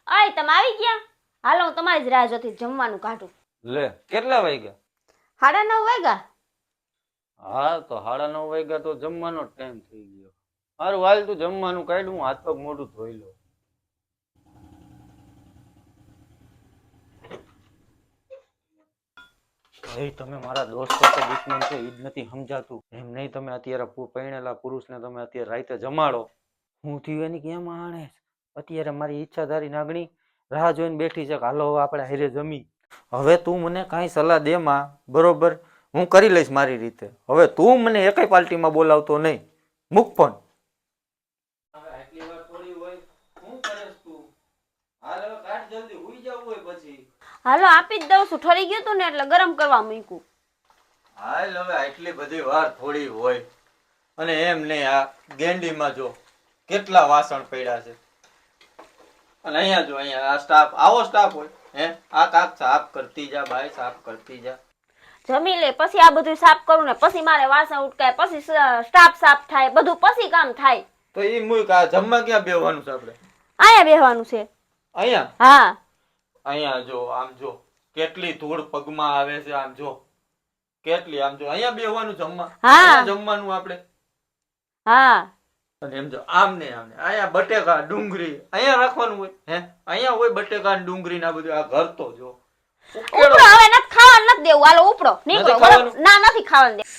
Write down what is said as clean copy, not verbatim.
આય તમે આવી ગયા? હાલો હું તમારી જ રાહ જોતી જમવાનું કાઢું. લે કેટલા વાગ્યા? 9:30 વાગ્યા. હા તો 9:30 વાગ્યા તો જમવાનો ટાઈમ થઈ ગયો. મારું હાલ તું જમવાનું કાઢ, હું હાથ પગ મોઢું ધોઈ લઉં. ભાઈ તમે મારા દોસ્તો તો દુશ્મન છો ઈ જ નથી સમજાતું. એમ નહીં, તમે અત્યારે પરણેલા પુરુષને તમે અત્યારે રાતે જમાડો. હું થયું એની કેમ આણે? અત્યારે મારી ઈચ્છાધારી નાગણી રાહ જોઈને બેઠી છે કે હાલો હવે આપણે હારે જમી. હવે તું મને કાંઈ સલાહ દે માં, બરોબર? હું કરી લઈશ મારી રીતે. હવે તું મને એકય પાર્ટીમાં બોલાવતો નહીં. મૂક ફોન. હવે આટલી વાર થોડી હોય, શું કરેસ તું? હાલ હવે કાઢ જલ્દી, હુઈ જવું હોય પછી. હાલો આપી જ દઉં છું, ઠરી ગયું તું ને એટલે ગરમ કરવા મૂક્યું. હાલ હવે આટલી બધી વાર થોડી હોય. અને એમ નહીં, આ ગેંડીમાં જો કેટલા વાસણ પડ્યા છે. અને અહીંયા જો, અહીંયા આ સ્ટાફ, આવો સ્ટાફ હોય હે? આ કાક સાફ કરતી જા બાય, સાફ કરતી જા. જમી લે પછી આ બધું સાફ કરું ને પછી મારે વાસણ ઉટકાય, પછી સ્ટાફ સાફ થાય, બધું પછી કામ થાય. તો ઈ મૂક, આ જમવા ક્યાં બેહવાનું છે આપણે? અહીંયા બેહવાનું છે. અહીંયા? હા. અહીંયા જો, આમ જો કેટલી ધૂળ પગમાં આવે છે. આમ જો કેટલી, આમ જો અહીંયા બેહવાનું જમવા. હા જમવાનું આપણે. હા. અને એમ જો આમ ને આમ ને અહીંયા બટેકા ડુંગળી અહીંયા રાખવાનું હોય હે? અહીંયા હોય બટેકા ને ડુંગળી ના બધું. આ ઘર તો જો ઉપડો, હવે નથી ખાવાનું, નથી દેવું. હાલો ઉપડો, નીકળો. ના નથી ખાવાનું દેવું.